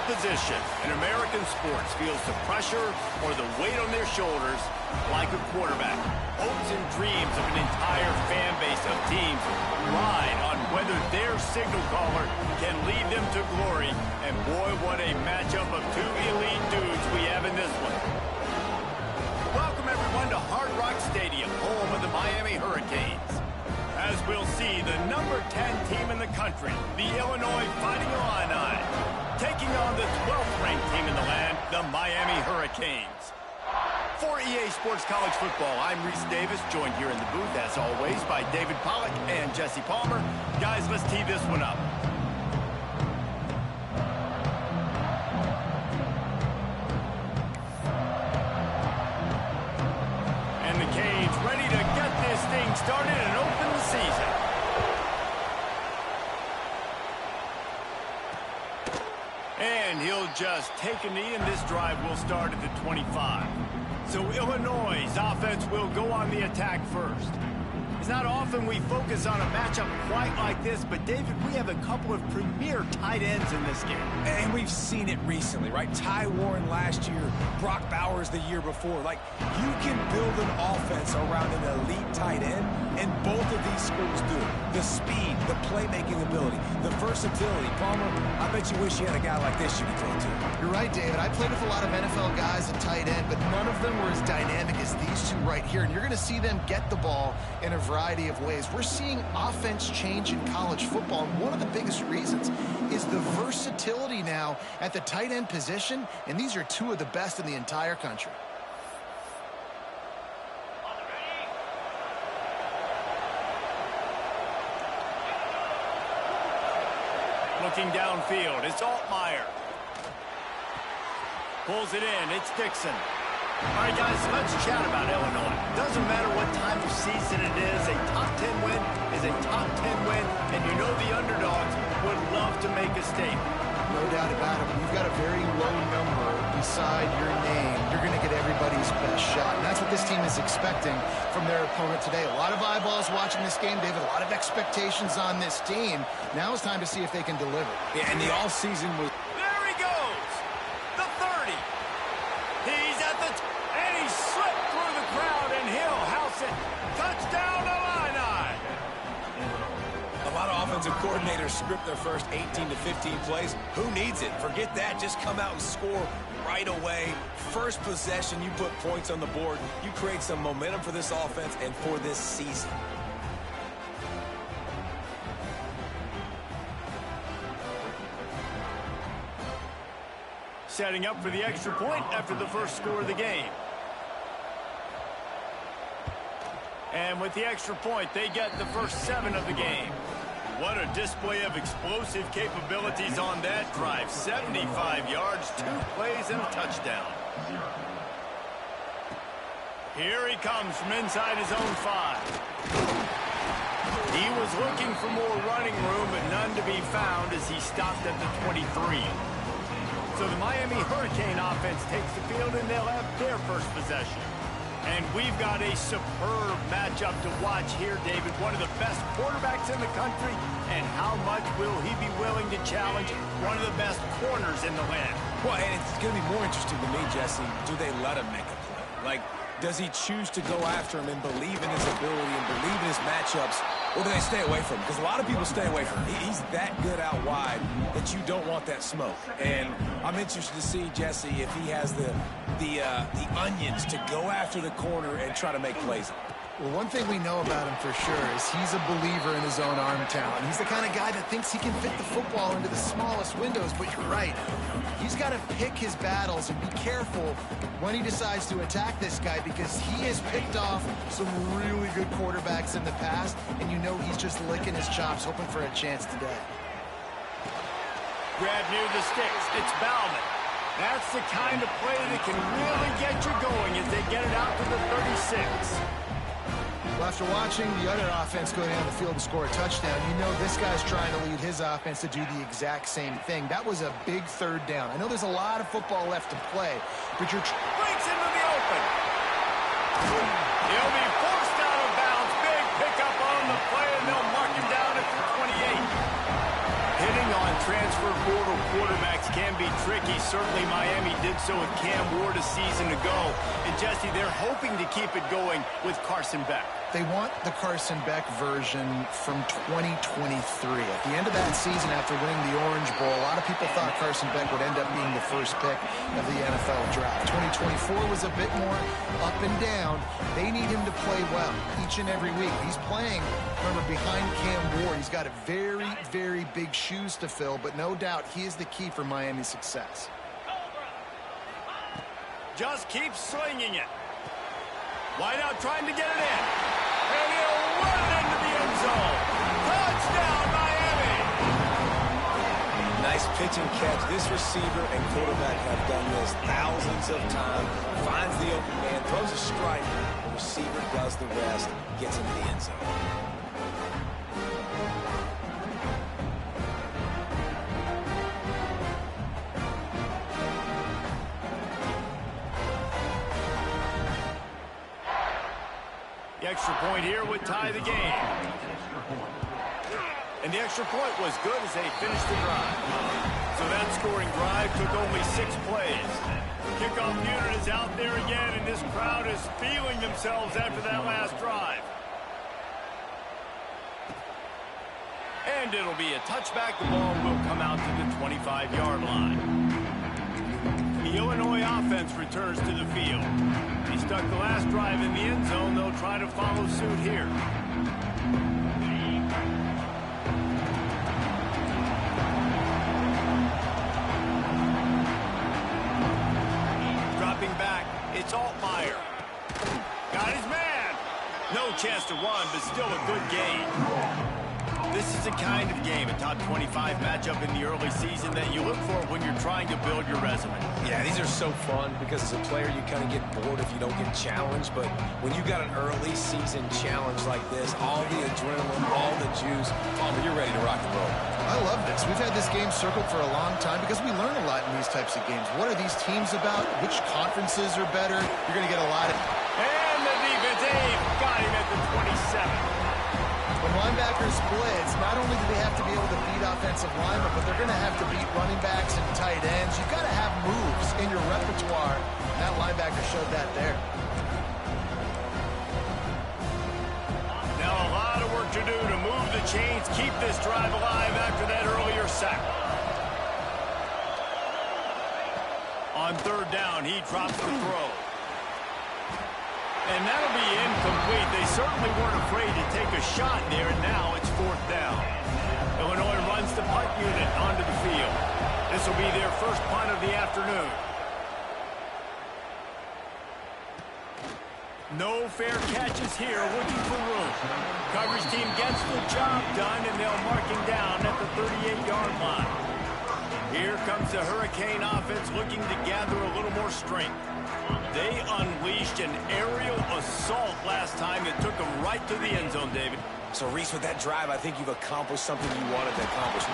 position in American sports feels the pressure or the weight on their shoulders like a quarterback. Hopes and dreams of an entire fan base of teams ride on whether their signal caller can lead them to glory. And boy, what a matchup of two elite dudes we have in this one. Welcome everyone to Hard Rock Stadium, home of the Miami Hurricanes. As we'll see, the number 10 team in the country, the Illinois Fighting Illini, taking on the 12th ranked team in the land, the Miami Hurricanes. For EA Sports College Football, I'm Reese Davis, joined here in the booth, as always, by David Pollack and Jesse Palmer. Guys, let's tee this one up. And the Canes ready to get this thing started and open the season. And he'll just take a knee, and this drive will start at the 25. So Illinois' offense will go on the attack first. It's not often we focus on a matchup quite like this, but David, we have a couple of premier tight ends in this game. And we've seen it recently, right? Ty Warren last year, Brock Bowers the year before. Like, you can build an offense around an elite tight end, and both of these schools do it. The speed, the playmaking ability, the versatility. Palmer, I bet you wish you had a guy like this you could throw to. You're right, David. I played with a lot of NFL guys at tight end, but none of them were as dynamic as these two right here. And you're going to see them get the ball in a variety of ways. We're seeing offense change in college football, and one of the biggest reasons is the versatility now at the tight end position, and these are two of the best in the entire country. Looking downfield, it's Altmaier. Pulls it in, it's Dixon. All right, guys, let's chat about Illinois. Doesn't matter what time of season it is, a top 10 win is a top 10 win, and you know the underdogs would love to make a statement. No doubt about it. When you've got a very low number beside your name, you're going to get everybody's best shot. And that's what this team is expecting from their opponent today. A lot of eyeballs watching this game, David. A lot of expectations on this team. Now it's time to see if they can deliver. Yeah, and the offseason was... There he goes! The 30. He's at the... and he slipped through the crowd, and he'll house it. Touchdown, Illini! A lot of offensive coordinators script their first 18 to 15 plays. Who needs it? Forget that. Just come out and score right away. First possession, you put points on the board. You create some momentum for this offense and for this season. Setting up for the extra point after the first score of the game. And with the extra point, they get the first 7 of the game. What a display of explosive capabilities on that drive. 75 yards, 2 plays, and a touchdown. Here he comes from inside his own 5. He was looking for more running room, but none to be found as he stopped at the 23. So the Miami Hurricane offense takes the field, and they'll have their first possession. And we've got a superb matchup to watch here, David. One of the best quarterbacks in the country, and how much will he be willing to challenge one of the best corners in the land? Well, and it's going to be more interesting to me, Jesse, do they let him make a play? Like, does he choose to go after him and believe in his ability and believe in his matchups, or do they stay away from him? Because a lot of people stay away from him. He's that good out wide that you don't want that smoke. And I'm interested to see, Jesse, if he has the onions to go after the corner and try to make plays. Well, one thing we know about him for sure is he's a believer in his own arm talent. He's the kind of guy that thinks he can fit the football into the smallest windows, but you're right. He's got to pick his battles and be careful when he decides to attack this guy, because he has picked off some really good quarterbacks in the past, and you know he's just licking his chops, hoping for a chance today. Grab near the sticks. It's Bauman. That's the kind of play that can really get you going as they get it out to the 36. Well, after watching the other offense go down the field and score a touchdown, you know this guy's trying to lead his offense to do the exact same thing. That was a big 3rd down. I know there's a lot of football left to play, but you're... Breaks into the open. He'll be forced out of bounds. Big pickup on the play, and they'll mark him down at the 28. Hitting on transfer portal quarterbacks can be tricky. Certainly Miami did so with Cam Ward a season ago. And Jesse, they're hoping to keep it going with Carson Beck. They want the Carson Beck version from 2023. At the end of that season, after winning the Orange Bowl, a lot of people thought Carson Beck would end up being the first pick of the NFL draft. 2024 was a bit more up and down. They need him to play well each and every week. He's playing, remember, behind Cam Ward. He's got a very, very big shoes to fill, but no doubt he is the key for Miami's success. Just keep slinging it. Wideout trying to get it in. And he'll run it into the end zone. Touchdown, Miami! Nice pitch and catch. This receiver and quarterback have done this thousands of times. Finds the open man, throws a strike. The receiver does the rest, gets into the end zone. The extra point here would tie the game. And the extra point was good as they finished the drive. So that scoring drive took only 6 plays. Kickoff unit is out there again, and this crowd is feeling themselves after that last drive. And it'll be a touchback. The ball will come out to the 25-yard line. The Illinois offense returns to the field. He stuck the last drive in the end zone. They'll try to follow suit here. Dropping back, it's Altmaier. Got his man. No chance to run, but still a good gain. This is the kind of game, a top 25 matchup in the early season that you look for when you're trying to build your resume. Yeah, these are so fun because as a player you kind of get bored if you don't get challenged, but when you got an early season challenge like this, all the adrenaline, all the juice, you're ready to rock and roll. I love this. We've had this game circled for a long time because we learn a lot in these types of games. What are these teams about? Which conferences are better? You're going to get a lot of... And the defense, got him at the 27. When linebackers blitz, not only do they have to be able to beat offensive linemen, but they're going to have to beat running backs and tight ends. You've got to have moves in your repertoire. And that linebacker showed that there. Now a lot of work to do to move the chains, keep this drive alive after that earlier sack. On third down, he drops the throw. And that'll be incomplete. They certainly weren't afraid to take a shot there, and now it's 4th down. Illinois runs the punt unit onto the field. This will be their first punt of the afternoon. No fair catches here, looking for room. Coverage team gets the job done, and they'll mark him down at the 38-yard line. Here comes the Hurricane offense looking to gather a little more strength. They unleashed an aerial assault last time that took them right to the end zone, David. So, Reese, with that drive, I think you've accomplished something you wanted to accomplish.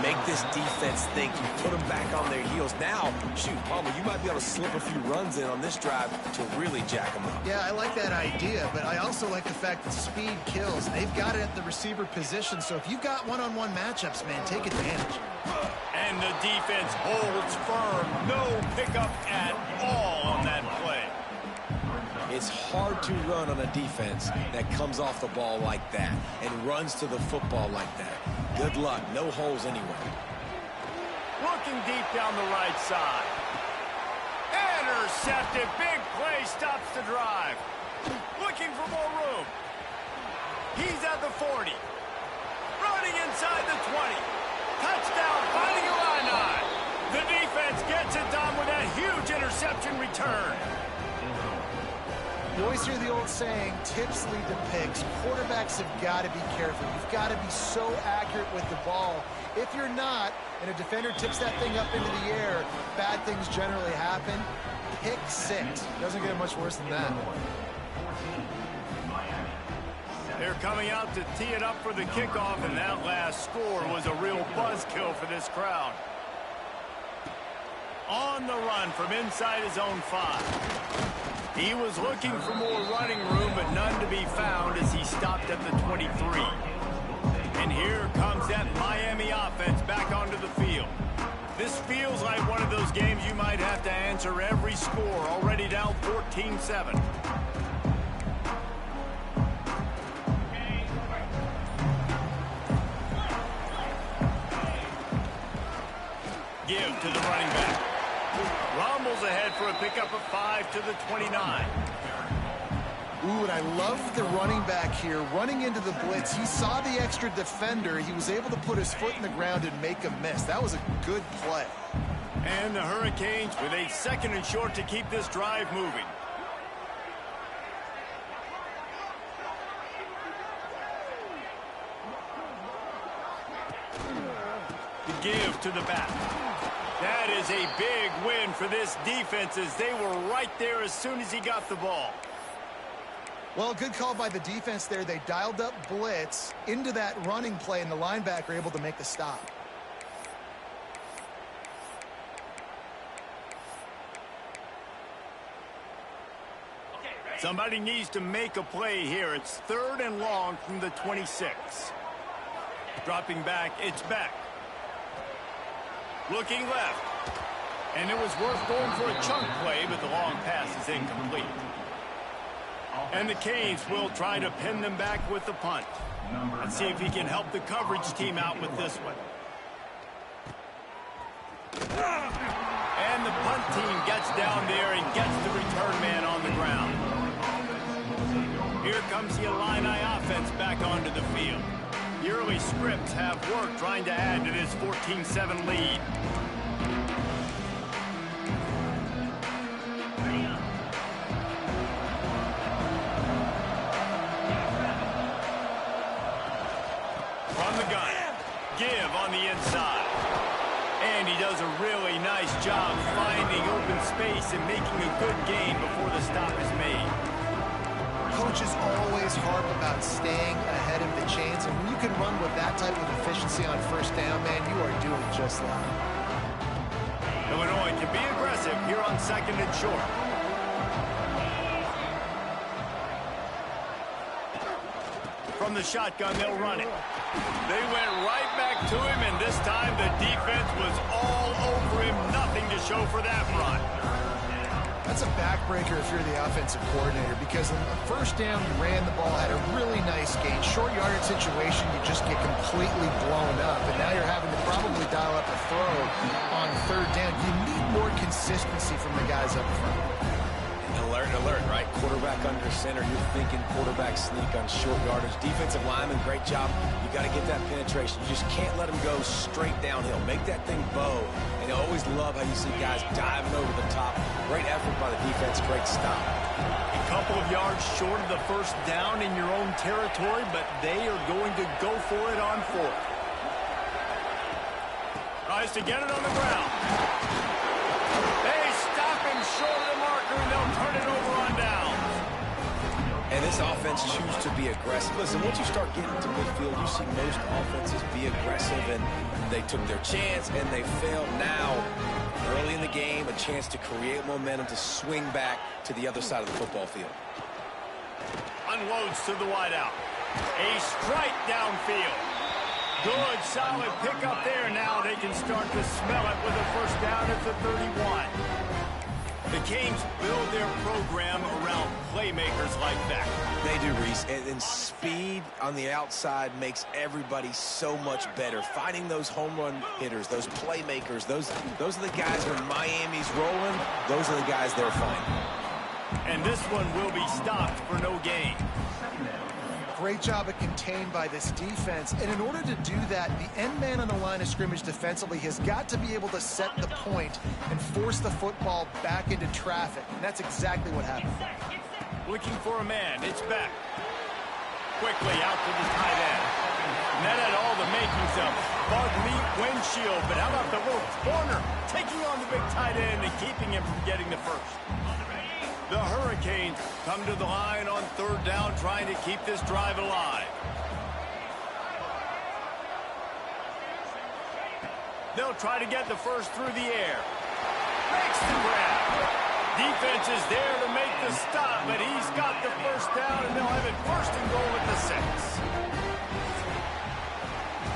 Make this defense think. You put them back on their heels. Now, shoot, Palmer, you might be able to slip a few runs in on this drive to really jack them up. Yeah, I like that idea, but I also like the fact that speed kills. They've got it at the receiver position, so if you've got one-on-one matchups, man, take advantage. And the defense holds firm. No pickup at all on that play. It's hard to run on a defense that comes off the ball like that and runs to the football like that. Good luck. No holes anywhere. Looking deep down the right side. Intercepted. Big play stops the drive. Looking for more room. He's at the 40. Running inside the 20. Touchdown, finding Illini. The defense gets it done with that huge interception return. You always hear the old saying, tips lead to picks. Quarterbacks have got to be careful. You've got to be so accurate with the ball. If you're not, and a defender tips that thing up into the air, bad things generally happen. Pick 6. Doesn't get much worse than that. They're coming out to tee it up for the kickoff, and that last score was a real buzzkill for this crowd. On the run from inside his own 5. He was looking for more running room, but none to be found as he stopped at the 23. And here comes that Miami offense back onto the This feels like one of those games you might have to answer every score. Already down 14-7. Give to the running back. Rumbles ahead for a pickup of 5 to the 29. Ooh, and I love the running back here running into the blitz. He saw the extra defender. He was able to put his foot in the ground and make a miss. That was a good play. And the Hurricanes with a 2nd and short to keep this drive moving. The give to the back. That is a big win for this defense as they were right there as soon as he got the ball. Well, good call by the defense there. They dialed up blitz into that running play, and the linebacker able to make the stop. Somebody needs to make a play here. It's 3rd and long from the 26. Dropping back, it's back. Looking left. And it was worth going for a chunk play, but the long pass is incomplete. And the Canes will try to pin them back with the punt. Let's see if he can help the coverage team out with this one. And the punt team gets down there and gets the return man on the ground. Here comes the Illini offense back onto the field. The early scripts have worked trying to add to this 14-7 lead. From the gun, give on the inside. And he does a really nice job finding open space and making a good gain before the stop is made. Coaches always harp about staying ahead of the chains, and when you can run with that type of efficiency on 1st down, man, you are doing just that. Illinois can be aggressive here on 2nd and short. From the shotgun, they'll run it. They went right back to him, and this time the defense was all over him. Nothing to show for that run. That's a backbreaker if you're the offensive coordinator, because on the 1st down, you ran the ball, had a really nice gain. Short yardage situation, you just get completely blown up, and now you're having to probably dial up a throw on 3rd down. You need more consistency from the guys up front. Alert, alert, right? Quarterback under center. You're thinking quarterback sneak on short yardage. Defensive lineman, great job. You got to get that penetration. You just can't let them go straight downhill. Make that thing bow. And I always love how you see guys diving over the top. Great effort by the defense. Great stop. A couple of yards short of the 1st down in your own territory, but they are going to go for it on 4th. Tries to get it on the ground. They stop him short of the marker, and they'll turn it over on down. And this offense chooses to be aggressive. Listen, once you start getting to midfield, you see most offenses be aggressive, and they took their chance, and they failed. Now, early in the game, a chance to create momentum to swing back to the other side of the football field. Unloads to the wideout. A strike downfield. Good, solid pickup there. Now they can start to smell it with a 1st down at the 31. The Canes build their program around playmakers like that. They do, Reese, and speed on the outside makes everybody so much better. Finding those home run hitters, those playmakers, those are the guys when Miami's rolling, those are the guys they're finding. And this one will be stopped for no gain. Great job of contained by this defense. And in order to do that, the end man on the line of scrimmage defensively has got to be able to set the point and force the football back into traffic. And that's exactly what happened. Looking for a man. It's back. Quickly out to the tight end. And that had all the makings of bug meat windshield. But how about the little corner taking on the big tight end and keeping him from getting the 1st? The Hurricanes come to the line on 3rd down, trying to keep this drive alive. They'll try to get the 1st through the air. Makes the grab. Defense is there to make the stop, but he's got the 1st down, and they'll have it 1st and goal at the 6.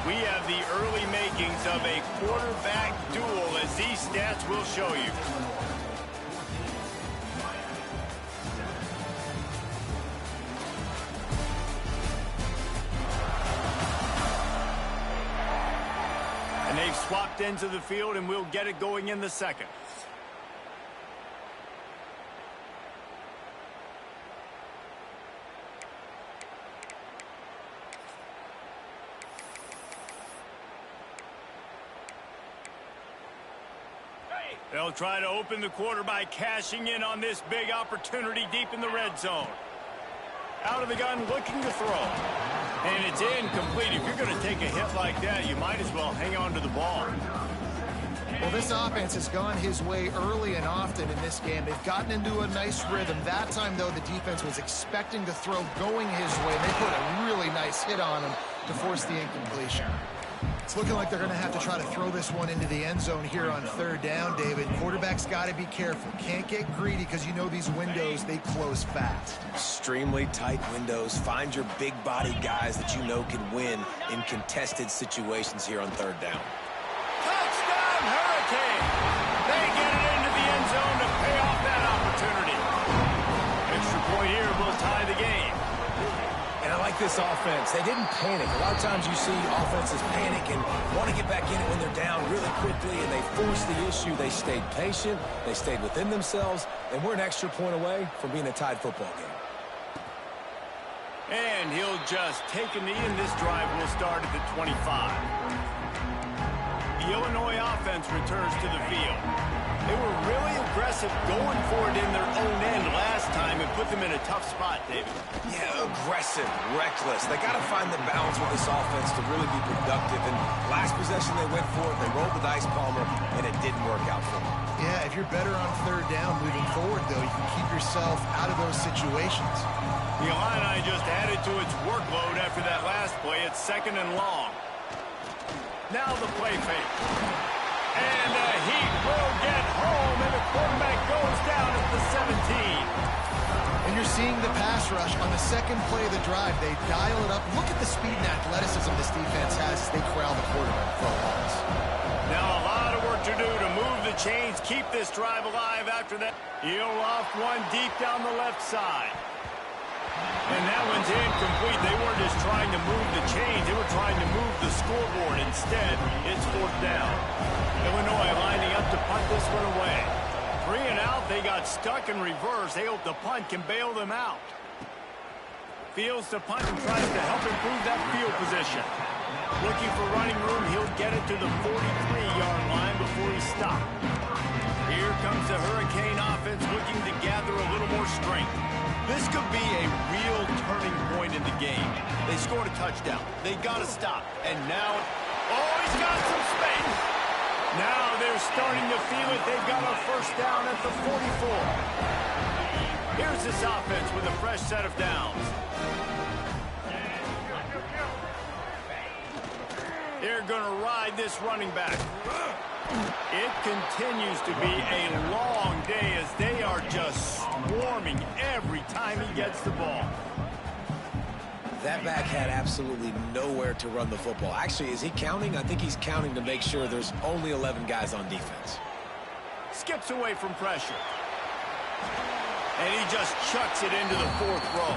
We have the early makings of a quarterback duel, as these stats will show you. And they've swapped into the field, and we'll get it going in the second. They'll try to open the quarter by cashing in on this big opportunity deep in the red zone. Out of the gun, looking to throw. And it's incomplete. If you're going to take a hit like that, you might as well hang on to the ball. Well, this offense has gone his way early and often in this game. They've gotten into a nice rhythm. That time, though, the defense was expecting the throw going his way. They put a really nice hit on him to force the incompletion. It's looking like they're going to have to try to throw this one into the end zone here on third down, David. Quarterback's got to be careful. Can't get greedy because you know these windows, they close fast. Extremely tight windows. Find your big body guys that you know can win in contested situations here on third down. Touchdown, Hurricane! They get it into the end zone to pay off that opportunity. Extra point here will tie the game. And I like this offense. They didn't panic. A lot of times you see offenses panic and want to get back in it when they're down really quickly, and they forced the issue. They stayed patient. They stayed within themselves, and we're an extra point away from being a tied football game. And he'll just take a knee, and this drive will start at the 25. The Illinois offense returns to the field. They were really aggressive going for it in their own end last time and put them in a tough spot, David. Yeah, aggressive, reckless. They got to find the balance with this offense to really be productive. And last possession they went for it, they rolled the dice, Palmer, and it didn't work out for them. Yeah, if you're better on third down moving forward, though, you can keep yourself out of those situations. The Illini just added to its workload after that last play. It's second and long. Now the play fake. And the Heat will get home, and the quarterback goes down at the 17. And you're seeing the pass rush on the second play of the drive. They dial it up. Look at the speed and athleticism this defense has as they corral the quarterback for a loss. Now a lot of work to do to move the chains, keep this drive alive after that. He'll off one deep down the left side. And that one's incomplete. They weren't just trying to move the chains. They were trying to move the scoreboard. Instead, it's fourth down. Illinois lining up to punt this one away. 3 and out. They got stuck in reverse. They hope the punt can bail them out. Fields the punt and tries to help improve that field position. Looking for running room. He'll get it to the 43-yard line before he stopped. Here comes the Hurricane offense looking to gather a little more strength. This could be a real turning point in the game. They scored a touchdown. They got to stop. And now, oh, he's got some space. Now they're starting to feel it. They've got a first down at the 44. Here's this offense with a fresh set of downs. They're going to ride this running back. It continues to be a long day as they are just swarming every time he gets the ball. That back had absolutely nowhere to run the football. Actually, is he counting? I think he's counting to make sure there's only 11 guys on defense. Skips away from pressure. And he just chucks it into the fourth row.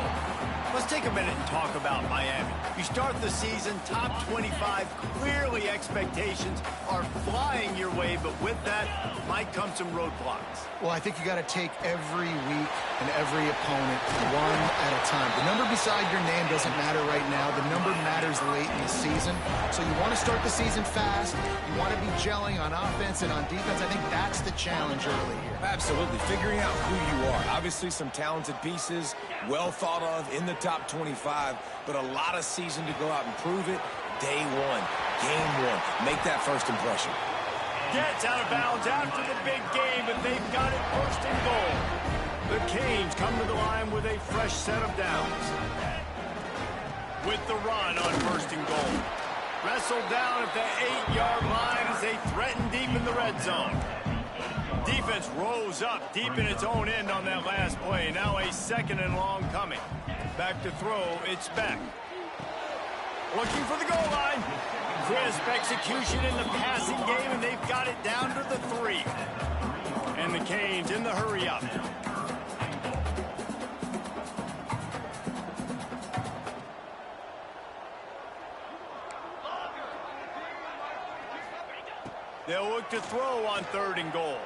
Let's take a minute and talk about Miami. You start the season top 25. Clearly expectations are flying your way, but with that might come some roadblocks. Well, I think you got to take every week and every opponent one at a time. The number beside your name doesn't matter right now. The number matters late in the season. So you want to start the season fast. You want to be gelling on offense and on defense. I think that's the challenge early here. Absolutely. Figuring out who you are. Obviously some talented pieces, well thought of in the top 25, but a lot of season to go out and prove it. Day one, game one. Make that first impression. Gets out of bounds after the big game, but they've got it first and goal. The Canes come to the line with a fresh set of downs. With the run on first and goal. Wrestled down at the 8-yard line as they threaten deep in the red zone. Defense rose up deep in its own end on that last play. Now a second and long coming. Back to throw, it's Beck. Looking for the goal line. Crisp execution in the passing game, and they've got it down to the 3. And the Canes in the hurry-up. They'll look to throw on 3rd and goal.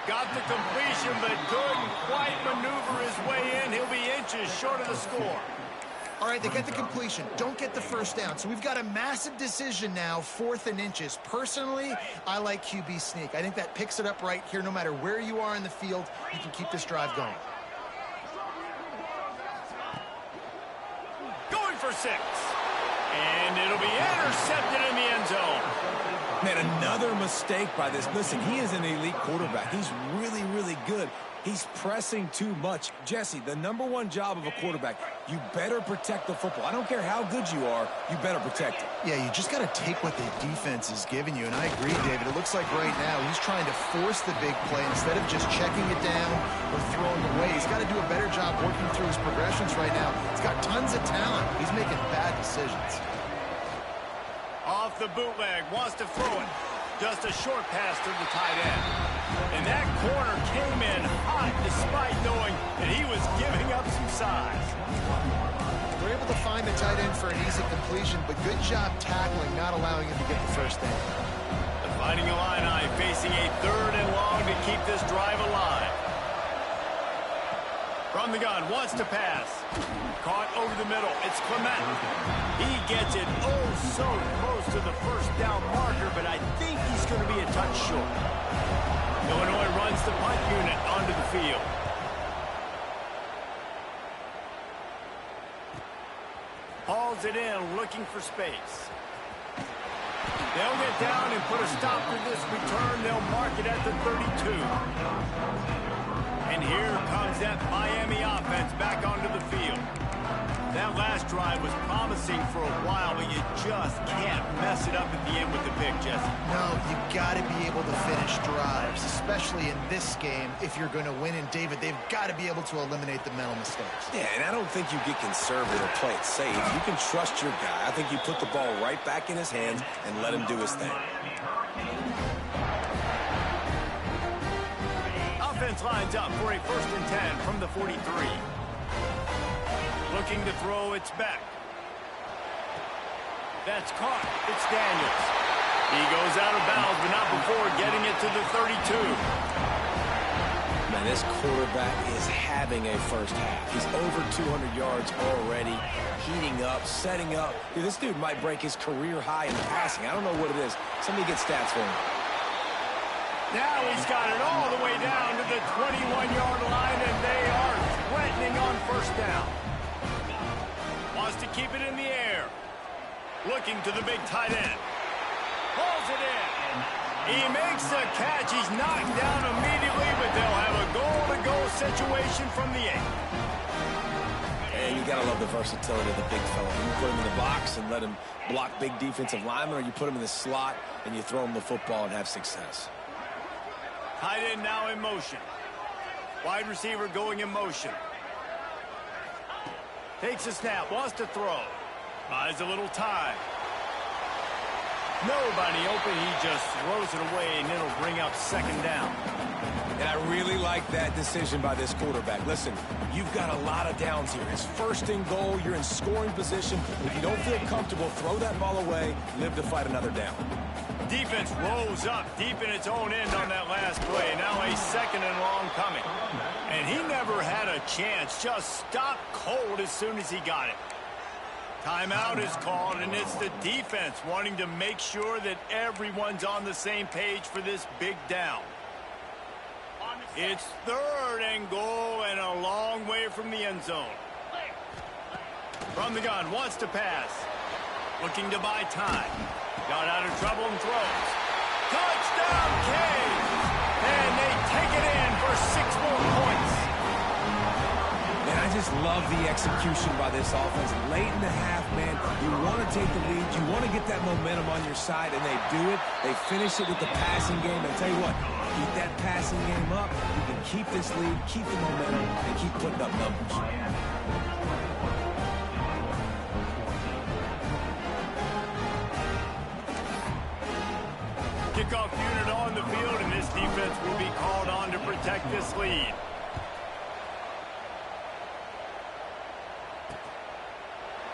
Got the completion, but couldn't quite maneuver his way in. He'll be inches short of the score. All right, they get the completion. Don't get the first down. So we've got a massive decision now, 4th and inches. Personally, I like QB sneak. I think that picks it up right here. No matter where you are in the field, you can keep this drive going. Going for 6. And it'll be intercepted in the end zone. Man, another mistake by this. Listen, he is an elite quarterback. He's really, really good. He's pressing too much. Jesse, the #1 job of a quarterback, you better protect the football. I don't care how good you are, you better protect it. Yeah, you just got to take what the defense is giving you. And I agree, David. It looks like right now he's trying to force the big play instead of just checking it down or throwing away. He's got to do a better job working through his progressions right now. He's got tons of talent. He's making bad decisions. Off the bootleg, wants to throw it. Just a short pass to the tight end. And that corner came in hot despite knowing that he was giving up some size. We're able to find the tight end for an easy completion, but good job tackling, not allowing him to get the first down. The Fighting Illini facing a 3rd and long to keep this drive alive. From the gun, wants to pass. Caught over the middle. It's Clement. He gets it so close to the first down marker, but I think he's going to be a touch short. Illinois runs the punt unit onto the field. Hauls it in, looking for space. They'll get down and put a stop to this return. They'll mark it at the 32. And here comes that Miami offense back onto the field. That last drive was promising for a while, but you just can't mess it up at the end with the pick, Jesse. No, you got to be able to finish drives, especially in this game if you're going to win. And, David, they've got to be able to eliminate the mental mistakes. Yeah, and I don't think you get conservative or play it safe. You can trust your guy. I think you put the ball right back in his hands and let him do his thing. Offense lines up for a 1st and 10 from the 43. Looking to throw, it's back. That's caught. It's Daniels. He goes out of bounds, but not before getting it to the 32. Man, this quarterback is having a first half. He's over 200 yards already, heating up, setting up. Dude, this dude might break his career high in passing. I don't know what it is. Somebody get stats for him. Now he's got it all the way down to the 21-yard line, and they are threatening on 1st down. Wants to keep it in the air. Looking to the big tight end. Pulls it in. He makes the catch. He's knocked down immediately, but they'll have a goal-to-go situation from the 8. And you got to love the versatility of the big fella. You put him in the box and let him block big defensive linemen, or you put him in the slot and you throw him the football and have success. Tight end now in motion. Wide receiver going in motion. Takes a snap, wants to throw. Buys a little time. Nobody open, he just throws it away, and it'll bring up 2nd down. And I really like that decision by this quarterback. Listen, you've got a lot of downs here. It's 1st and goal, you're in scoring position. If you don't feel comfortable, throw that ball away, live to fight another down. Defense rose up deep in its own end on that last play. Now a 2nd and long coming. And he never had a chance. Just stopped cold as soon as he got it. Timeout is called, and it's the defense wanting to make sure that everyone's on the same page for this big down. It's 3rd and goal and a long way from the end zone. From the gun, wants to pass. Looking to buy time. Got out of trouble and throws. Touchdown, Canes! And they take it in for 6 more points. Man, I just love the execution by this offense. Late in the half, man, you want to take the lead. You want to get that momentum on your side, and they do it. They finish it with the passing game. And tell you what, keep that passing game up. You can keep this lead, keep the momentum, and keep putting up numbers. Kickoff unit on the field, and this defense will be called on to protect this lead.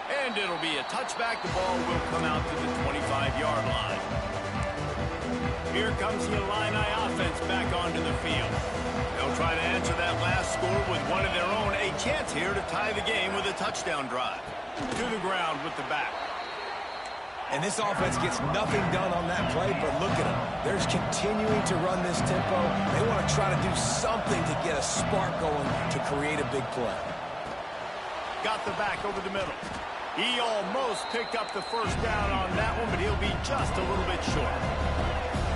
And it'll be a touchback. The ball will come out to the 25-yard line. Here comes the Illini offense back onto the field. They'll try to answer that last score with one of their own. A chance here to tie the game with a touchdown drive. To the ground with the back. And this offense gets nothing done on that play, but look at them. They're just continuing to run this tempo. They want to try to do something to get a spark going to create a big play. Got the back over the middle. He almost picked up the first down on that one, but he'll be just a little bit short.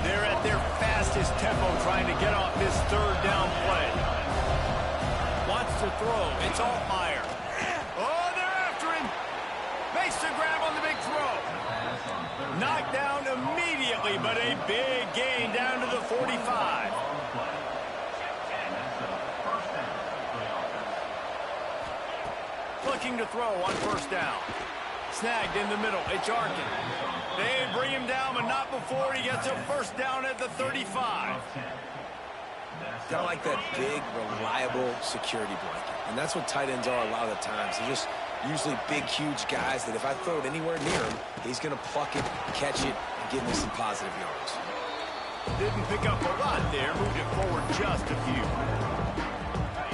They're at their fastest tempo trying to get off this third down play. Wants to throw. It's all fire. Oh, they're after him. Makes the grab on the big throw. Knocked down immediately, but a big gain down to the 45. Looking to throw on first down. Snagged in the middle. It's Arkin. They bring him down, but not before he gets a first down at the 35. Kind of like that big, reliable security blanket. And that's what tight ends are a lot of the times. They're just usually big, huge guys that if I throw it anywhere near him, he's going to pluck it, catch it, and give me some positive yards. Didn't pick up a lot there. Moved it forward just a few.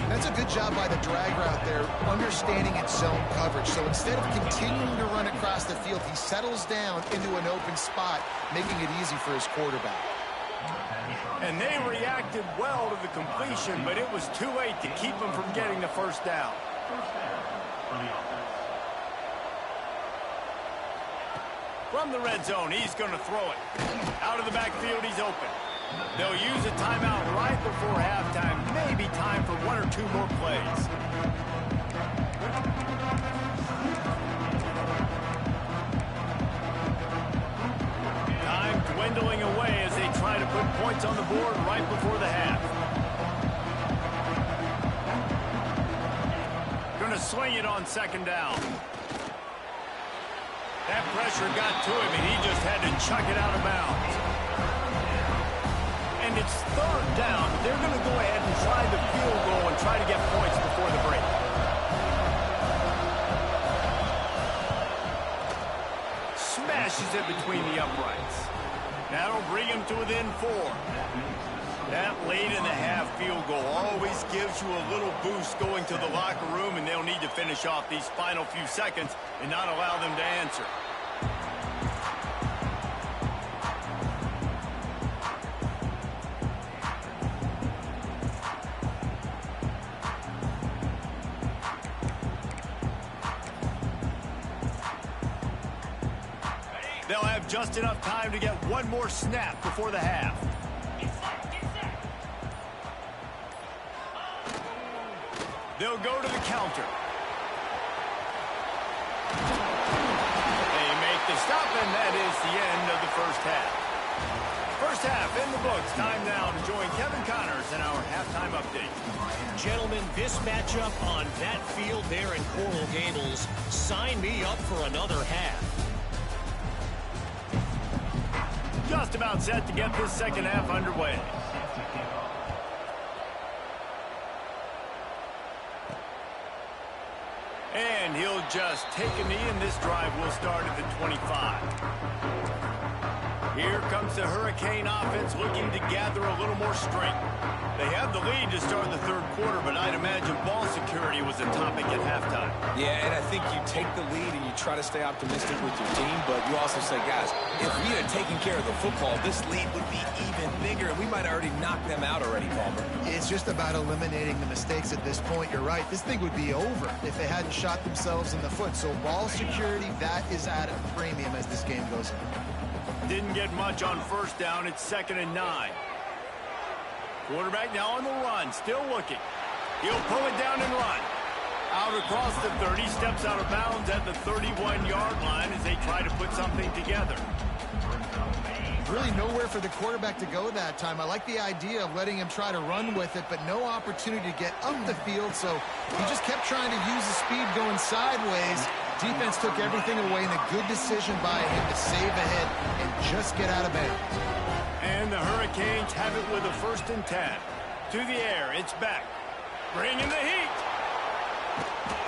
That's a good job by the drag route there, understanding its zone coverage. So instead of continuing to run across the field, he settles down into an open spot, making it easy for his quarterback. And they reacted well to the completion, but it was too late to keep him from getting the first down. From the red zone, he's going to throw it. Out of the backfield, he's open. They'll use a timeout right before halftime. Maybe time for one or two more plays. Time dwindling away as they try to put points on the board right before the half. Going to sling it on second down. That pressure got to him, and he just had to chuck it out of bounds. And it's third down. They're going to go ahead and try the field goal and try to get points before the break. Smashes it between the uprights. That'll bring him to within 4. That late in the half field goal always gives you a little boost going to the locker room, and they'll need to finish off these final few seconds and not allow them to answer. They'll have just enough time to get one more snap before the half. They'll go to the counter. They make the stop, and that is the end of the first half. First half in the books. Time now to join Kevin Connors in our halftime update. Gentlemen, this matchup on that field there in Coral Gables, sign me up for another half. Just about set to get this second half underway. And he'll just take a knee, and this drive will start at the 25. Here comes the Hurricane offense looking to gather a little more strength. They have the lead to start the third quarter, but I'd imagine ball security was a topic at halftime. Yeah, and I think you take the lead and you try to stay optimistic with your team, but you also say, guys, if we had taken care of the football, this lead would be even bigger, and we might have already knocked them out already, Palmer. It's just about eliminating the mistakes at this point. You're right. This thing would be over if they hadn't shot themselves in the foot. So ball security, that is at a premium as this game goes on. Didn't get much on first down. It's 2nd and 9. Quarterback now on the run, still looking. He'll pull it down and run. Out across the 30, steps out of bounds at the 31-yard line as they try to put something together. Really nowhere for the quarterback to go that time. I like the idea of letting him try to run with it, but no opportunity to get up the field, so he just kept trying to use the speed going sideways. Defense took everything away, and a good decision by him to save ahead and just get out of bounds. And the Hurricanes have it with a 1st and 10. To the air, it's back. Bringing the heat.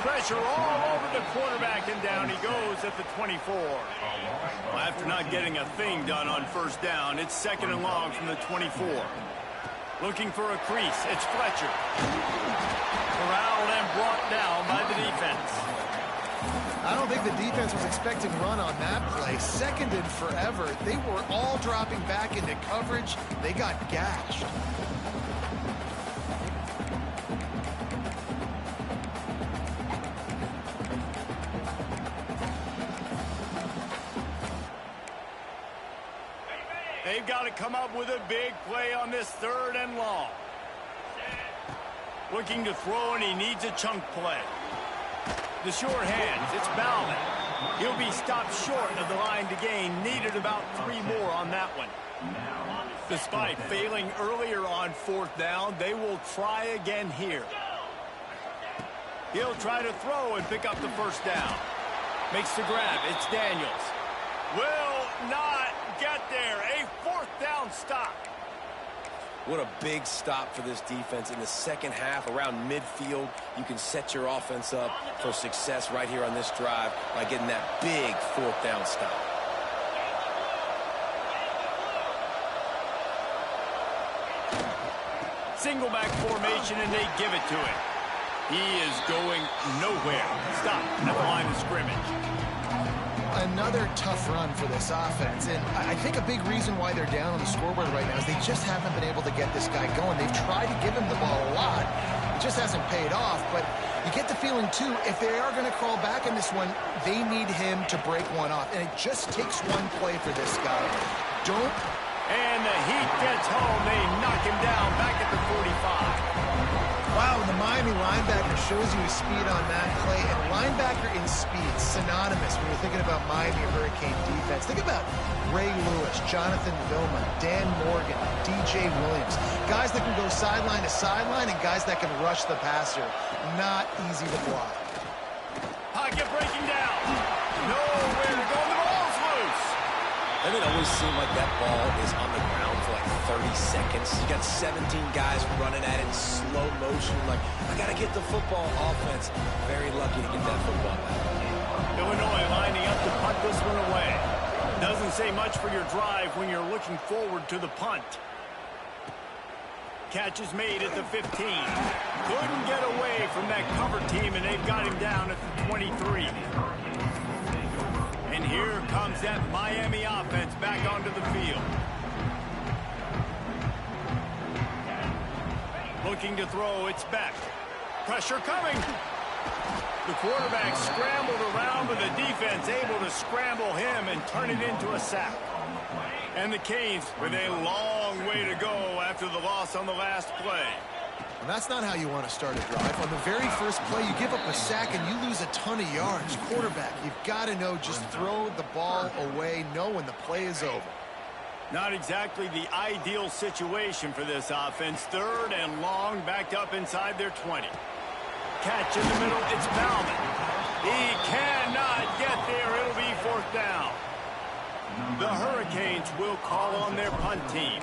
Pressure all over the quarterback, and down he goes at the 24. Well, after not getting a thing done on 1st down, it's 2nd and long from the 24. Looking for a crease, it's Fletcher. Corralled and brought down by the defense. I don't think the defense was expecting run on that play. 2nd and forever. They were all dropping back into coverage. They got gashed. They've got to come up with a big play on this 3rd and long. Looking to throw, and he needs a chunk play. The short hands, it's Bowman. He'll be stopped short of the line to gain. Needed about 3 more on that one. Despite failing earlier on 4th down, they will try again here. He'll try to throw and pick up the 1st down. Makes the grab, it's Daniels. Will not get there. A 4th down stop. What a big stop for this defense. In the 2nd half, around midfield, you can set your offense up for success right here on this drive by getting that big 4th down stop. Single back formation, and they give it to him. He is going nowhere. Stop at the line of scrimmage. Another tough run for this offense, and I think a big reason why they're down on the scoreboard right now is they just haven't been able to get this guy going. They've tried to give him the ball a lot. It just hasn't paid off, but you get the feeling, too, if they are going to crawl back in this one, they need him to break one off, and it just takes one play for this guy. And the Heat gets home. They knock him down back at the 45. Wow, the Miami linebacker shows you his speed on that play. And linebacker in speed, synonymous when you're thinking about Miami Hurricane defense. Think about Ray Lewis, Jonathan Vilma, Dan Morgan, DJ Williams. Guys that can go sideline to sideline and guys that can rush the passer. Not easy to block. Pocket breaking down. Nowhere to go. The ball's loose. Doesn't it always seem like that ball is on the ground for like 30 seconds? You got 17 guys running at it in slow motion. Like, I got to get the football. Offense very lucky to get that football back. Illinois lining up to punt this one away. Doesn't say much for your drive when you're looking forward to the punt. Catch is made at the 15. Couldn't get away from that cover team, and they've got him down at the 23. And here comes that Miami offense back onto the field. Looking to throw, it's back. Pressure coming. The quarterback scrambled around, but the defense able to scramble him and turn it into a sack. And the Canes with a long way to go after the loss on the last play. And that's not how you want to start a drive. On the very first play, you give up a sack and you lose a ton of yards. Quarterback, you've got to know, just throw the ball away, know when the play is over. Not exactly the ideal situation for this offense. 3rd and long, backed up inside their 20. Catch in the middle, it's Bowman. He cannot get there. It'll be 4th down. The Hurricanes will call on their punt team.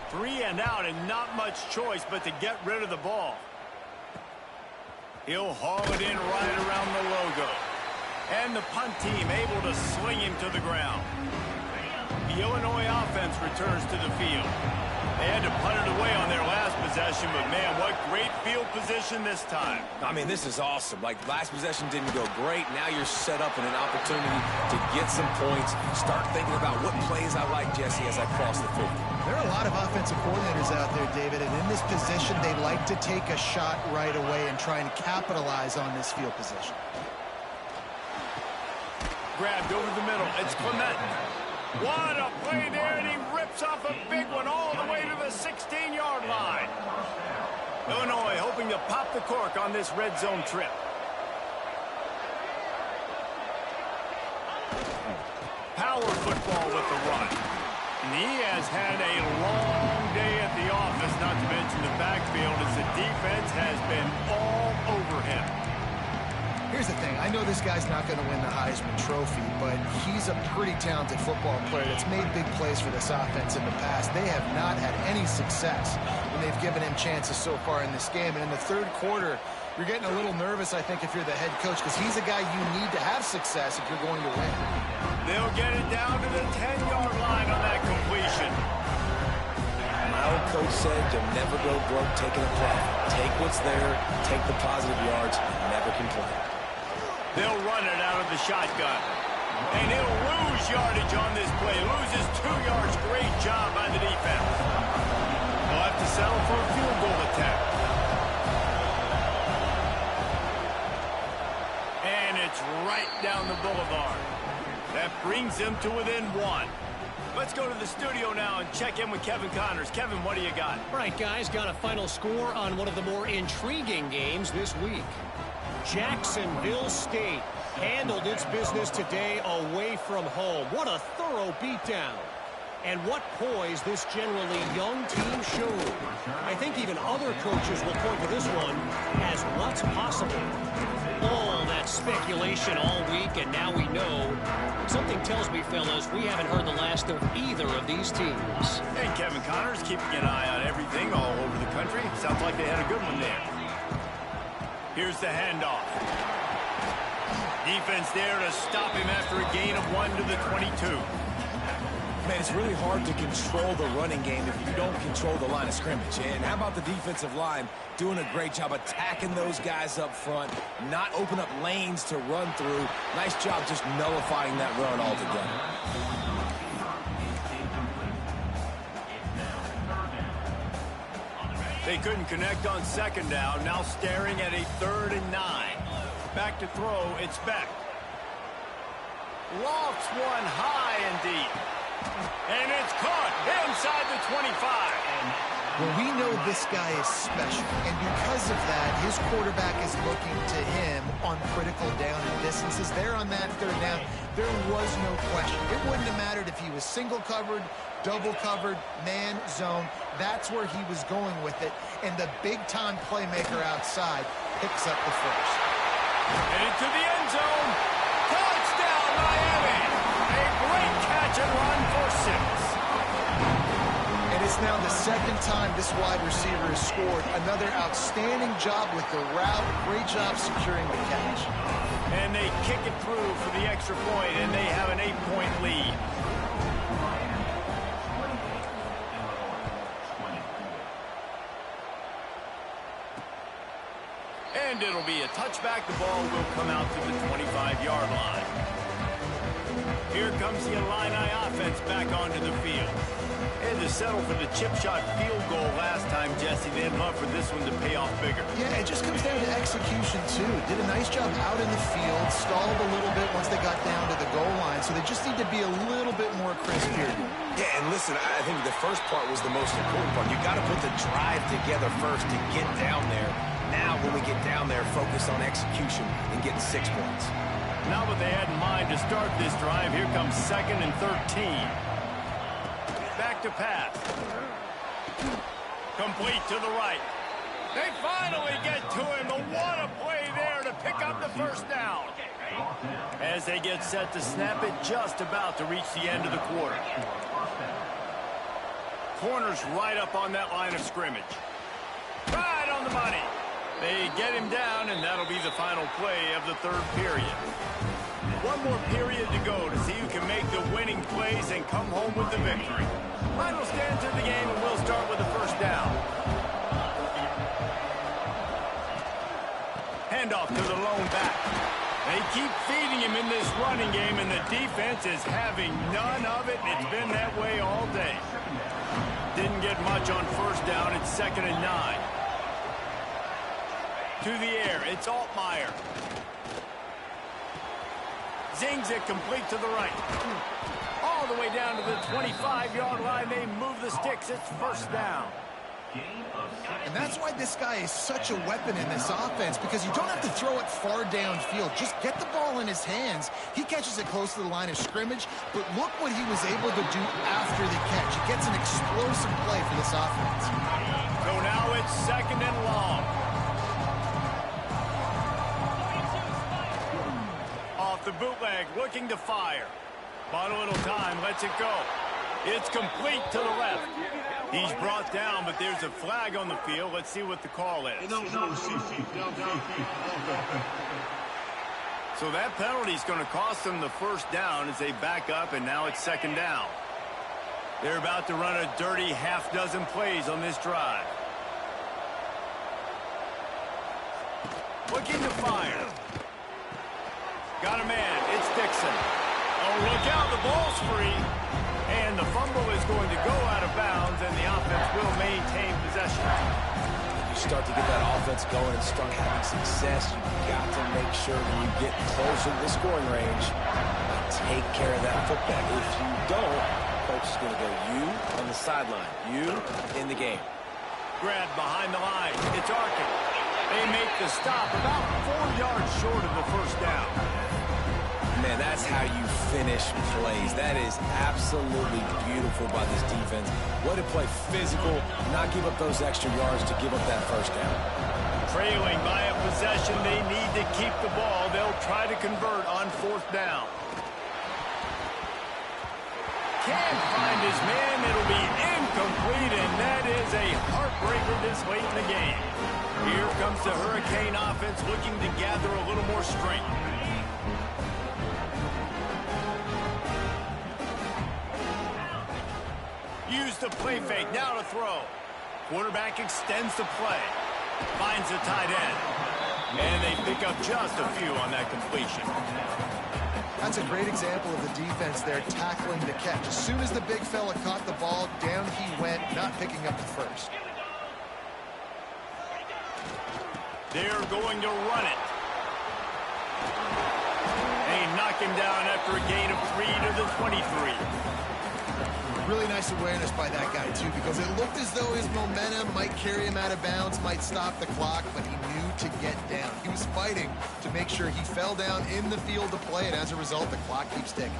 3 and out, and not much choice but to get rid of the ball. He'll haul it in right around the logo. And the punt team able to sling him to the ground. The Illinois offense returns to the field. They had to punt it away on their last possession, but man, what great field position this time. I mean, this is awesome. Like, last possession didn't go great. Now you're set up in an opportunity to get some points. Start thinking about what plays I like, Jesse, as I cross the 50. There are a lot of offensive coordinators out there, David, and in this position, they like to take a shot right away and try and capitalize on this field position. Grabbed over the middle. It's Clement. What a play there, and he rips off a big one all the way to the 16-yard line. Illinois hoping to pop the cork on this red zone trip. Power football with the run. And he has had a long day at the office, not to mention the backfield, as the defense has been all over him. Here's the thing. I know this guy's not going to win the Heisman Trophy, but he's a pretty talented football player that's made big plays for this offense in the past. They have not had any success when they've given him chances so far in this game. And in the third quarter, you're getting a little nervous, I think, if you're the head coach, because he's a guy you need to have success if you're going to win. They'll get it down to the 10-yard line on that completion. My old coach said you'll never go broke taking a play. Take what's there, take the positive yards, and never complain. They'll run it out of the shotgun. And he'll lose yardage on this play. Loses 2 yards. Great job by the defense. They'll have to settle for a field goal attempt. And it's right down the boulevard. That brings them to within 1. Let's go to the studio now and check in with Kevin Connors. Kevin, what do you got? All right, guys, got a final score on one of the more intriguing games this week. Jacksonville State handled its business today away from home. What a thorough beatdown. And what poise this generally young team showed. I think even other coaches will point to this one as what's possible. All that speculation all week, and now we know. Something tells me, fellas, we haven't heard the last of either of these teams. Hey, Kevin Connors, keeping an eye on everything all over the country. Sounds like they had a good one there. Here's the handoff. Defense there to stop him after a gain of 1 to the 22. Man, it's really hard to control the running game if you don't control the line of scrimmage. And how about the defensive line doing a great job attacking those guys up front, not open up lanes to run through. Nice job just nullifying that run altogether. They couldn't connect on second down. Now staring at a 3rd and 9. Back to throw. It's Beck. Lofts one high and deep. And it's caught inside the 25. Well, we know this guy is special, and because of that, his quarterback is looking to him on critical down and distances. There on that 3rd down, there was no question. It wouldn't have mattered if he was single covered, double covered, man, zone. That's where he was going with it, and the big-time playmaker outside picks up the first. And into the end zone. Touchdown, Miami. A great catch and run for 6. And it's now the 2nd time this wide receiver has scored. Another outstanding job with the route. Great job securing the catch. And they kick it through for the extra point, and they have an 8-point lead. And it'll be a touchback. The ball will come out to the 25-yard line. Here comes the Illini offense back onto the field. And to settle for the chip shot field goal last time, Jesse, they'd love for this one to pay off bigger. Yeah, it just comes down to execution, too. Did a nice job out in the field, stalled a little bit once they got down to the goal line, so they just need to be a little bit more crisp here. Yeah, and listen, I think the first part was the most important part. You got to put the drive together first to get down there. Now, when we get down there, focus on execution and getting 6 points. Now what they had in mind to start this drive, here comes 2nd and 13. Back to pass. Complete to the right. They finally get to him. But what a play there to pick up the first down. As they get set to snap it, just about to reach the end of the quarter. Corners right up on that line of scrimmage. Right on the money. They get him down, and that'll be the final play of the 3rd period. One more period to go to see who can make the winning plays and come home with the victory. Final stands of the game, and we'll start with the first down. Handoff to the lone back. They keep feeding him in this running game, and the defense is having none of it. It's been that way all day. Didn't get much on first down. It's 2nd and 9. To the air, it's Altmaier. Zings it complete to the right. All the way down to the 25-yard line. They move the sticks. It's first down. And that's why this guy is such a weapon in this offense, because you don't have to throw it far downfield. Just get the ball in his hands. He catches it close to the line of scrimmage, but look what he was able to do after the catch. He gets an explosive play for this offense. So now it's 2nd and long. the bootleg, looking to fire. Bought a little time, lets it go. It's complete to the left. He's brought down, but there's a flag on the field. Let's see what the call is. So that penalty is going to cost them the first down as they back up, and now it's second down. They're about to run a dirty half-dozen plays on this drive. Looking to fire. Got a man. It's Dixon. Oh, look out. The ball's free. And the fumble is going to go out of bounds, and the offense will maintain possession. You start to get that offense going and start having success, you've got to make sure that you get closer to the scoring range and take care of that football. If you don't, coach is going to go you on the sideline, you in the game. Grab behind the line. It's Arkin. They make the stop about 4 yards short of the first down. Man, that's how you finish plays. That is absolutely beautiful by this defense. Way to play physical, not give up those extra yards to give up that first down. Trailing by a possession, they need to keep the ball. They'll try to convert on fourth down. Can't find his man. It'll be incomplete, and that is a heartbreaker this late in the game. Here comes the Hurricane offense looking to gather a little more strength. Use the play fake, now to throw. Quarterback extends the play. Finds the tight end. And they pick up just a few on that completion. That's a great example of the defense there tackling the catch. As soon as the big fella caught the ball, down he went, not picking up the first. They're going to run it. They knock him down after a gain of 3 to the 23. Really nice awareness by that guy, too, because it looked as though his momentum might carry him out of bounds, might stop the clock, but he knew to get down. He was fighting to make sure he fell down in the field to play, and as a result, the clock keeps ticking.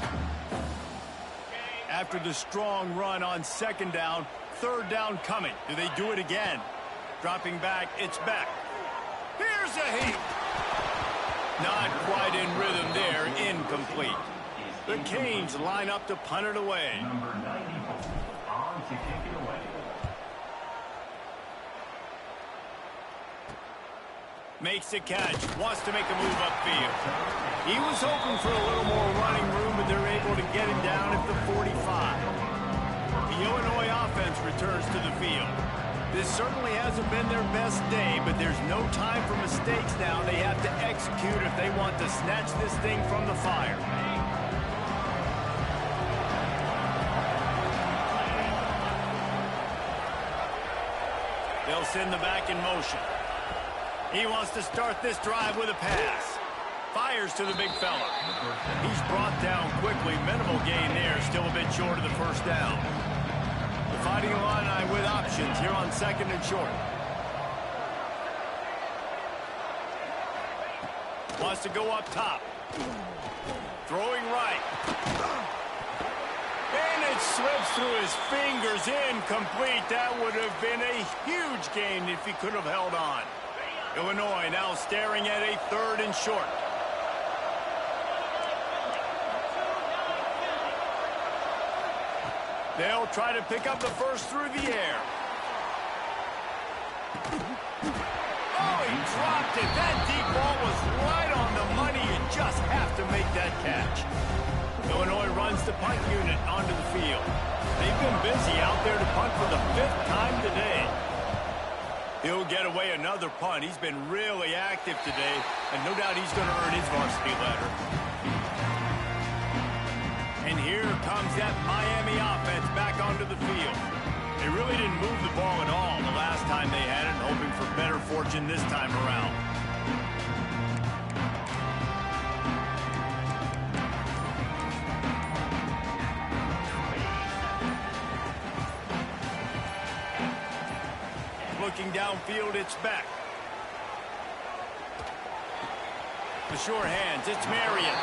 After the strong run on second down, third down coming. Do they do it again? Dropping back, it's Beck. Here's a heap. Not quite in rhythm there, incomplete. The Canes line up to punt it away. Number 94 on to kick it away. Makes the catch, wants to make a move upfield. He was hoping for a little more running room, but they're able to get him down at the 45. The Illinois offense returns to the field. This certainly hasn't been their best day, but there's no time for mistakes now. They have to execute if they want to snatch this thing from the fire. They'll send the back in motion. He wants to start this drive with a pass. Fires to the big fella. He's brought down quickly. Minimal gain there. Still a bit short of the first down. The Fighting Illini with options here on second and short. Wants to go up top. Throwing right. And it slips through his fingers, incomplete. That would have been a huge gain if he could have held on. Illinois now staring at a third and short. They'll try to pick up the first through the air. Oh, he dropped it. That deep ball was right on the money. You just have to make that catch. Illinois runs the punt unit onto the field. They've been busy out there to punt for the 5th time today. He'll get away another punt. He's been really active today, and no doubt he's going to earn his varsity letter. And here comes that Miami offense back onto the field. They really didn't move the ball at all the last time they had it, hoping for better fortune this time around. Looking downfield, it's back. The sure hands, it's Marion.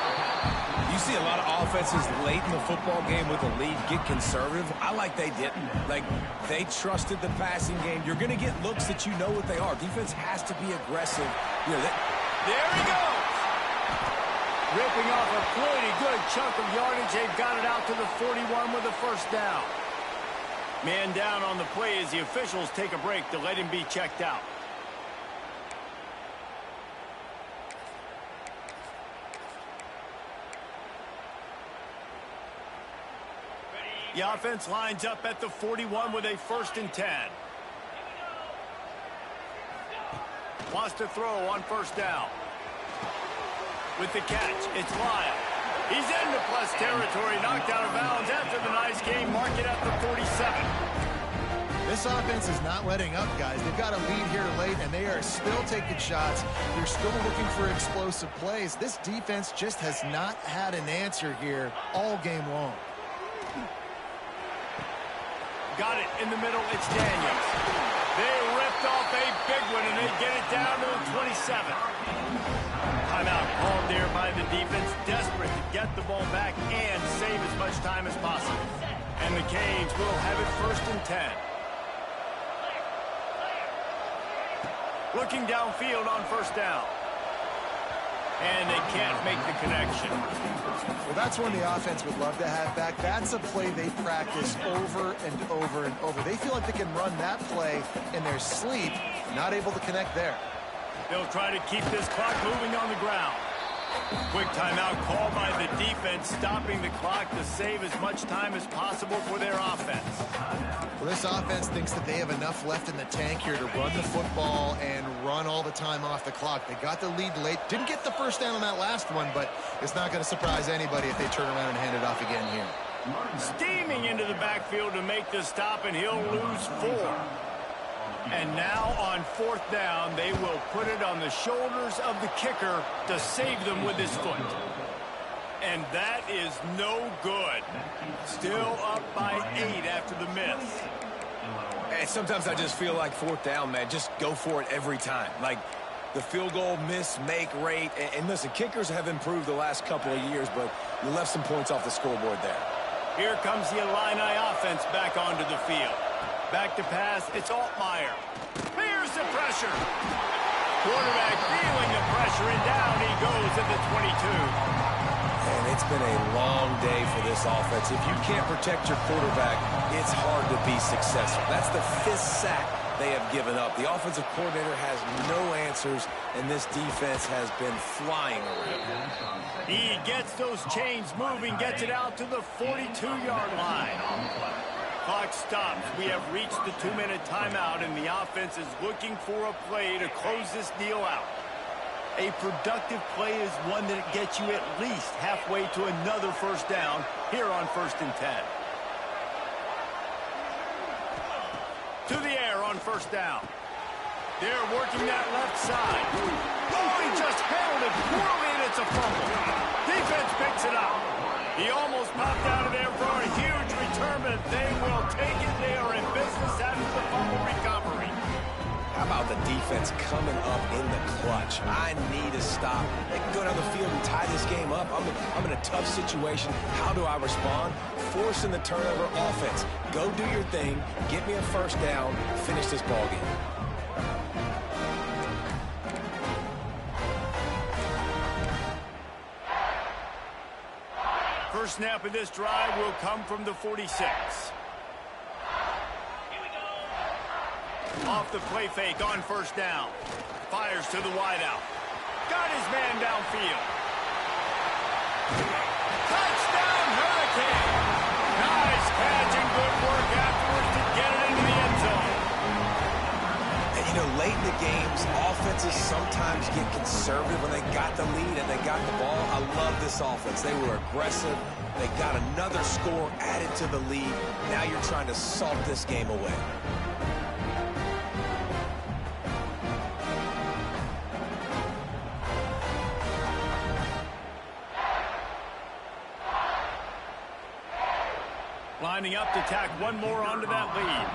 You see a lot of offenses late in the football game with a lead get conservative. I like they didn't. Like, they trusted the passing game. You're going to get looks that you know what they are. Defense has to be aggressive. You know, there he goes. Ripping off a pretty good chunk of yardage. They've got it out to the 41 with a first down. Man down on the play as the officials take a break to let him be checked out. The offense lines up at the 41 with a 1st and 10. Wants to throw on first down. With the catch, it's Lyle. He's into plus territory, knocked out of bounds after the nice game. Mark it at the 47. This offense is not letting up, guys. They've got a lead here late, and they are still taking shots. They're still looking for explosive plays. This defense just has not had an answer here all game long. Got it in the middle. It's Daniels. They ripped off a big one, and they get it down to the 27. Timeout called there by the defense, desperate to get the ball back and save as much time as possible. And the Canes will have it 1st and 10. Looking downfield on first down. And they can't make the connection. Well, that's one the offense would love to have back. That's a play they practice over and over and over. They feel like they can run that play in their sleep, not able to connect there. They'll try to keep this clock moving on the ground. Quick timeout called by the defense, stopping the clock to save as much time as possible for their offense. Well, this offense thinks that they have enough left in the tank here to run the football and run all the time off the clock. They got the lead late. Didn't get the first down on that last one, but it's not going to surprise anybody if they turn around and hand it off again here. Steaming into the backfield to make the stop, and he'll lose 4. And now on 4th down, they will put it on the shoulders of the kicker to save them with his foot. And that is no good. Still up by 8 after the miss. And sometimes I just feel like 4th down, man. Just go for it every time. Like the field goal miss-make rate. And listen, kickers have improved the last couple of years, but you left some points off the scoreboard there. Here comes the Illini offense back onto the field. Back to pass, it's Altmaier. Here's the pressure. Quarterback feeling the pressure, and down he goes at the 22. And it's been a long day for this offense. If you can't protect your quarterback, it's hard to be successful. That's the 5th sack they have given up. The offensive coordinator has no answers, and this defense has been flying around. He gets those chains moving, gets it out to the 42-yard line. Clock stops. We have reached the 2-minute timeout, and the offense is looking for a play to close this deal out. A productive play is one that gets you at least halfway to another first down here on 1st and 10. To the air on first down. They're working that left side. Oh, he just handled it poorly, and it's a fumble. Defense picks it up. He almost popped out of there for a huge return, but they will take it. They are in business after the fumble recovery. How about the defense coming up in the clutch? I need a stop. They can go down the field and tie this game up. I'm in a tough situation. How do I respond? Forcing the turnover offense. Go do your thing. Get me a first down. Finish this ball game. First snap of this drive will come from the 46. Off the play fake on first down. Fires to the wideout. Got his man downfield. Touchdown, Hurricane. Nice catch and good work afterwards to get it into the end zone. And, you know, late in the games, offenses sometimes get conservative when they got the lead and they got the ball. I love this offense. They were aggressive. They got another score added to the lead. Now you're trying to salt this game away. Lining up to tack one more onto that lead.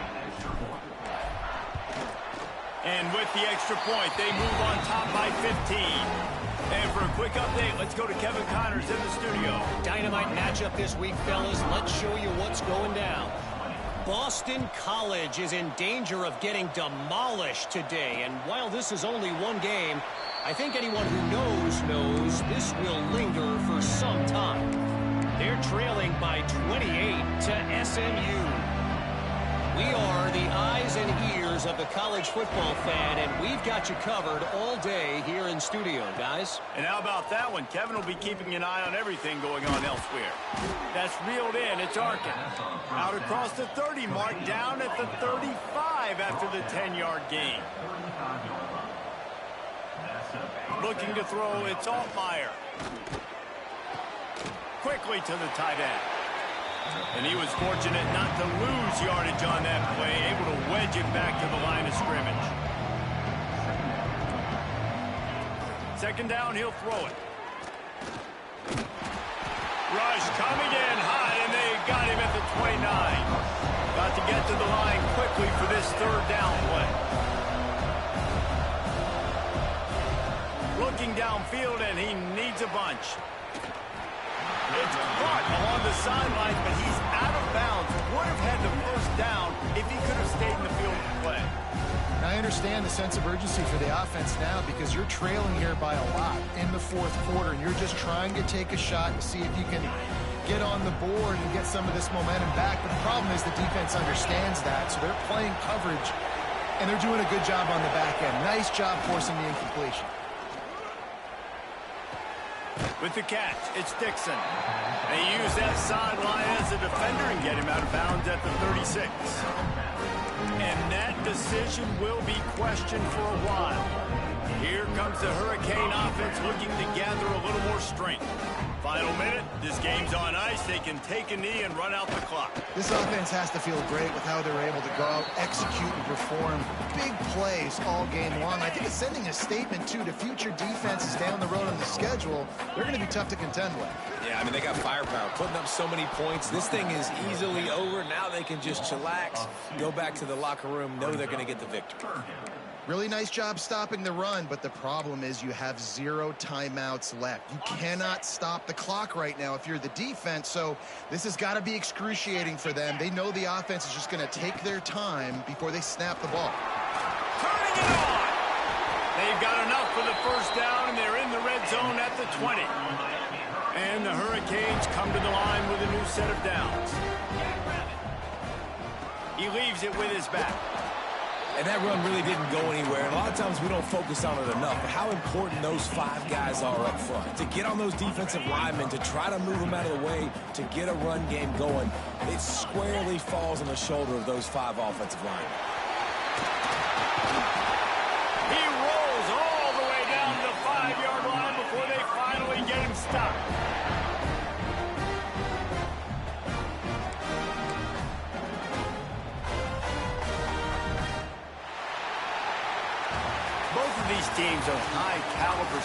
And with the extra point, they move on top by 15. And for a quick update, let's go to Kevin Connors in the studio. Dynamite matchup this week, fellas. Let's show you what's going down. Boston College is in danger of getting demolished today. And while this is only one game, I think anyone who knows this will linger for some time. They're trailing by 28 to SMU. We are the eyes and ears of the college football fan, and we've got you covered all day here in studio, guys. And how about that one? Kevin will be keeping an eye on everything going on elsewhere. That's reeled in. It's Arkin. Out across the 30 mark, down at the 35 after the 10-yard gain. Looking to throw, it's Altmaier. Quickly to the tight end. And he was fortunate not to lose yardage on that play, able to wedge it back to the line of scrimmage. Second down, he'll throw it. Rush coming in high, and they got him at the 29. Got to get to the line quickly for this third down play. Looking downfield, and he needs a bunch. It's caught along the sideline, but he's out of bounds. Would have had the first down if he could have stayed in the field of play. And I understand the sense of urgency for the offense now because you're trailing here by a lot in the fourth quarter, and you're just trying to take a shot to see if you can get on the board and get some of this momentum back. But the problem is the defense understands that, so they're playing coverage, and they're doing a good job on the back end. Nice job forcing the incompletion. With the catch, it's Dixon. They use that sideline as a defender and get him out of bounds at the 36. And that decision will be questioned for a while. Here comes the Hurricane offense looking to gather a little more strength. Final minute, this game's on ice. They can take a knee and run out the clock. This offense has to feel great with how they're able to go out, execute, and perform big plays all game long. I think it's sending a statement, too, to future defenses down the road on the schedule. They're going to be tough to contend with. Yeah, I mean, they got firepower, putting up so many points. This thing is easily over. Now they can just chillax, go back to the locker room, know they're going to get the victory. Really nice job stopping the run, but the problem is you have 0 timeouts left. You cannot stop the clock right now if you're the defense, so this has got to be excruciating for them. They know the offense is just going to take their time before they snap the ball. Turning it on! They've got enough for the first down, and they're in the red zone at the 20. And the Hurricanes come to the line with a new set of downs. He leaves it with his back. And that run really didn't go anywhere. And a lot of times we don't focus on it enough, but how important those 5 guys are up front. To get on those defensive linemen, to try to move them out of the way, to get a run game going, it squarely falls on the shoulder of those 5 offensive linemen. He rolls all the way down to the 5-yard line before they finally get him stopped. Both of these teams are high-caliber